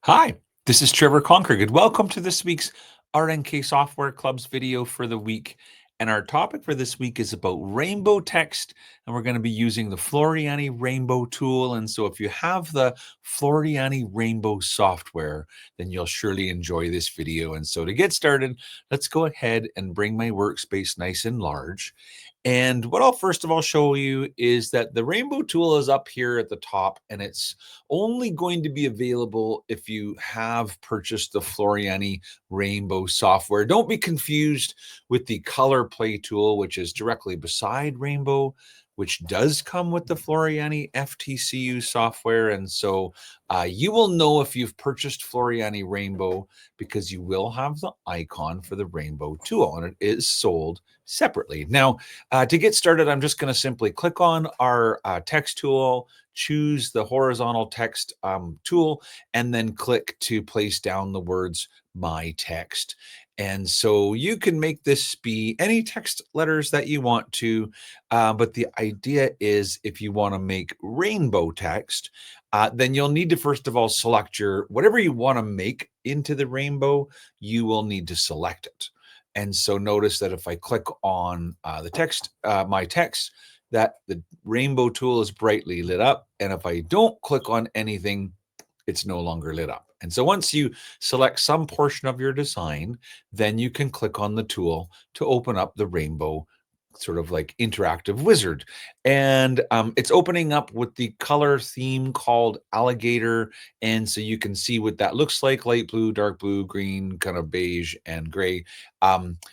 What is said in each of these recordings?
Hi, this is Trevor Conker. and welcome to this week's RNK Software Club's video for the week. And our topic for this week is about rainbow text, and we're going to be using the Floriani Rainbow tool. And so if you have the Floriani Rainbow software, then you'll surely enjoy this video. And so to get started, let's go ahead and bring my workspace nice and large. And what I'll first of all show you is that the rainbow tool is up here at the top, and it's only going to be available if you have purchased the Floriani Rainbow software. Don't be confused with the color play tool, which is directly beside Rainbow, which does come with the Floriani FTCU software. And so you will know if you've purchased Floriani Rainbow because you will have the icon for the Rainbow tool, and it is sold separately. Now, to get started, I'm just going to simply click on our text tool, choose the horizontal text tool, and then click to place down the words my text. And so you can make this be any text letters that you want to, but the idea is if you want to make rainbow text, then you'll need to first of all select your whatever you want to make into the rainbow, you will need to select it. And so notice that if I click on the text, my text, that the rainbow tool is brightly lit up. And if I don't click on anything, it's no longer lit up. And so once you select some portion of your design, then you can click on the tool to open up the rainbow sort of like interactive wizard. And it's opening up with the color theme called alligator. And so you can see what that looks like: light blue, dark blue, green, kind of beige, and gray.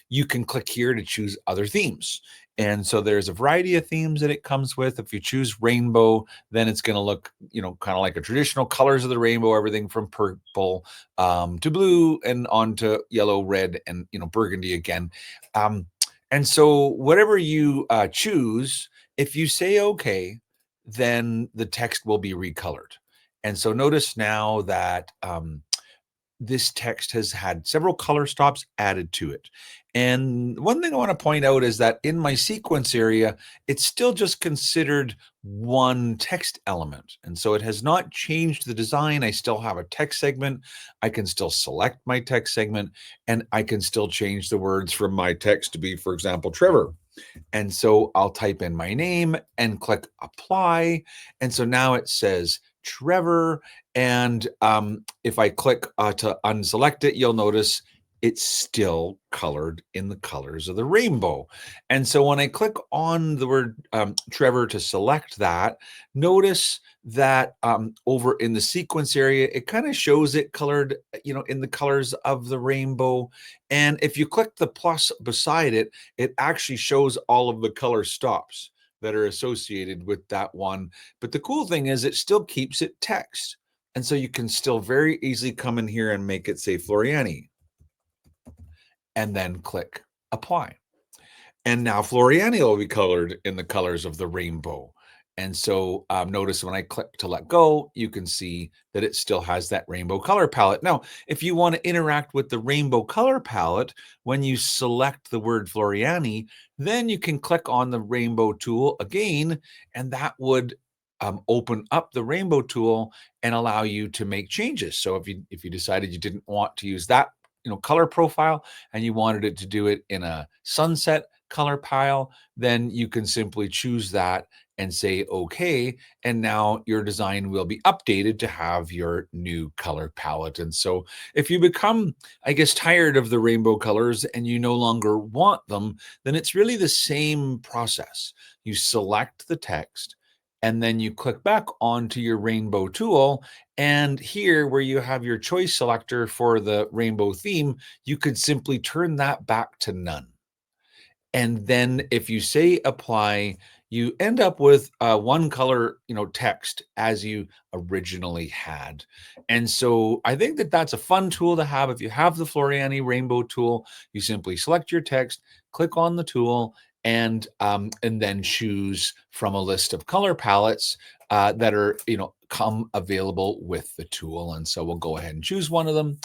You can click here to choose other themes. And so there's a variety of themes that it comes with. If you choose rainbow, then it's going to look, kind of like a traditional colors of the rainbow, everything from purple to blue and on to yellow, red, and, burgundy again. And so whatever you choose, if you say okay, then the text will be recolored. And so notice now that this text has had several color stops added to it. And one thing I want to point out is that in my sequence area, it's still just considered one text element. And so it has not changed the design. I still have a text segment. I can still select my text segment, and I can still change the words from my text to be, for example, Trevor. And so I'll type in my name and click apply. And so now it says Trevor. And if I click to unselect it, you'll notice it's still colored in the colors of the rainbow. And so when I click on the word Trevor to select that, notice that over in the sequence area, it kind of shows it colored, in the colors of the rainbow. And if you click the plus beside it, it actually shows all of the color stops that are associated with that one. But the cool thing is it still keeps it text. And so you can still very easily come in here and make it say Floriani and then click apply. And now Floriani will be colored in the colors of the rainbow. And so notice when I click to let go, you can see that it still has that rainbow color palette. Now, if you want to interact with the rainbow color palette, when you select the word Floriani, then you can click on the rainbow tool again, and that would open up the rainbow tool and allow you to make changes. So if you decided you didn't want to use that color profile and you wanted it to do it in a sunset color pile, then you can simply choose that and say okay, and now your design will be updated to have your new color palette. And so if you become, I guess, tired of the rainbow colors and you no longer want them, then it's really the same process. You select the text, and then you click back onto your rainbow tool. And here where you have your choice selector for the rainbow theme, you could simply turn that back to none. And then if you say apply, you end up with one color, text as you originally had. And so I think that that's a fun tool to have. If you have the Floriani Rainbow tool, you simply select your text, click on the tool, and then choose from a list of color palettes that are, come available with the tool. And so we'll go ahead and choose one of them,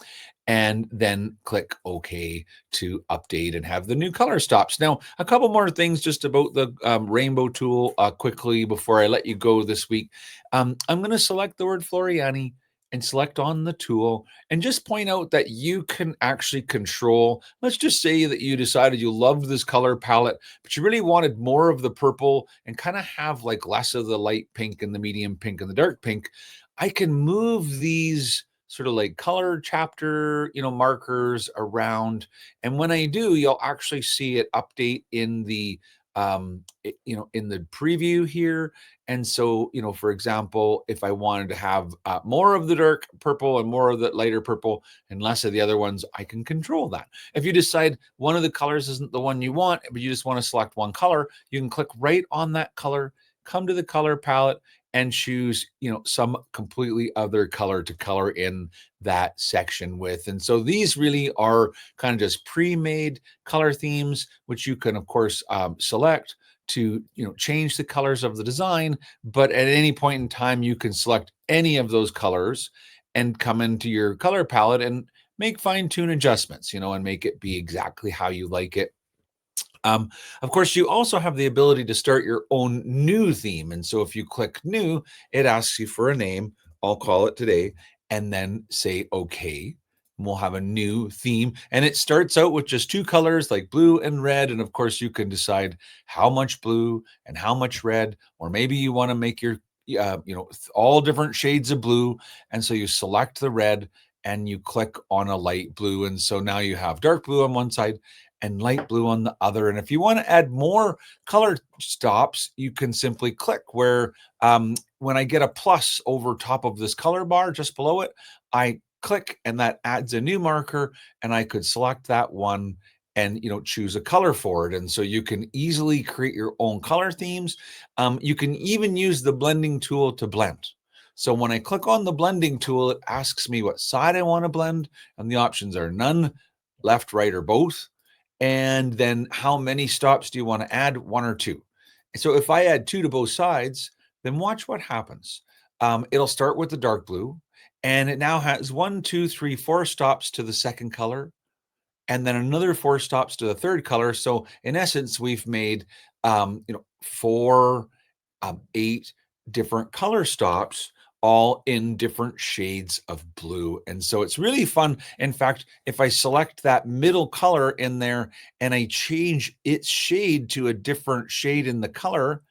and then click OK to update and have the new color stops. Now, a couple more things just about the rainbow tool quickly before I let you go this week. I'm going to select the word Floriani, and select on the tool, and just point out that you can actually control. Let's just say that you decided you loved this color palette, but you really wanted more of the purple and kind of have like less of the light pink and the medium pink and the dark pink. I can move these sort of like color chapter, markers around. And when I do, you'll actually see it update in the in the preview here. And so, for example, if I wanted to have more of the dark purple and more of the lighter purple and less of the other ones, I can control that. If you decide one of the colors isn't the one you want, but you just want to select one color, you can click right on that color, come to the color palette, and choose, some completely other color to color in that section with. And so these really are kind of just pre-made color themes, which you can, of course, select to, change the colors of the design. But at any point in time, you can select any of those colors and come into your color palette and make fine-tune adjustments, and make it be exactly how you like it. Of course, you also have the ability to start your own new theme. And so if you click new, it asks you for a name. I'll call it today, and then say okay. We'll have a new theme. And it starts out with just two colors like blue and red. And of course, you can decide how much blue and how much red, or maybe you want to make your all different shades of blue. And so you select the red and you click on a light blue. And so now you have dark blue on one side and light blue on the other. And if you want to add more color stops, you can simply click where when I get a plus over top of this color bar just below it, I click and that adds a new marker, and I could select that one and choose a color for it. And so you can easily create your own color themes. You can even use the blending tool to blend. So when I click on the blending tool, it asks me what side I want to blend, and the options are none, left, right, or both. And then how many stops do you want to add? One or two. So if I add two to both sides, then watch what happens. It'll start with the dark blue, and it now has 1, 2, 3, 4 stops to the second color, and then another 4 stops to the third color. So in essence, we've made 4, 8 different color stops, all in different shades of blue. And so it's really fun. In fact, if I select that middle color in there and I change its shade to a different shade in the color,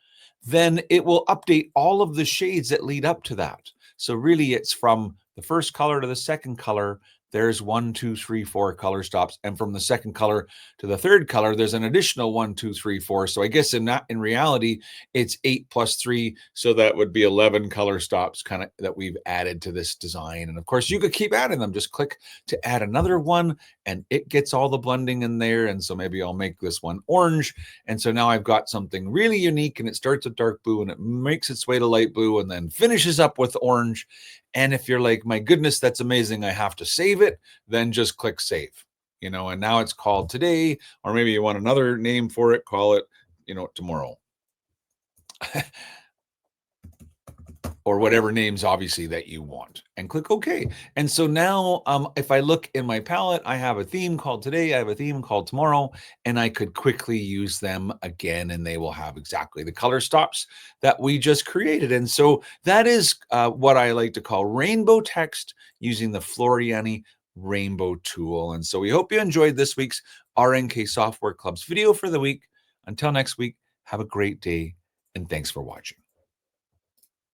then it will update all of the shades that lead up to that. So really it's from the first color to the second color. There's 1, 2, 3, 4 color stops. And from the second color to the third color, there's an additional 1, 2, 3, 4. So I guess in reality, it's 8 plus 3. So that would be 11 color stops kind of that we've added to this design. And of course, you could keep adding them. Just click to add another one and it gets all the blending in there. And so maybe I'll make this one orange. And so now I've got something really unique, and it starts with dark blue and it makes its way to light blue and then finishes up with orange. And if you're like, my goodness, that's amazing, I have to save it, then just click save, and now it's called today, or maybe you want another name for it, call it, tomorrow. Or whatever names obviously that you want, and click OK. And so now if I look in my palette, I have a theme called today, I have a theme called tomorrow, and I could quickly use them again, and they will have exactly the color stops that we just created. And so that is what I like to call rainbow text using the Floriani Rainbow tool. And so we hope you enjoyed this week's RNK Software Club's video for the week. Until next week, have a great day, and thanks for watching.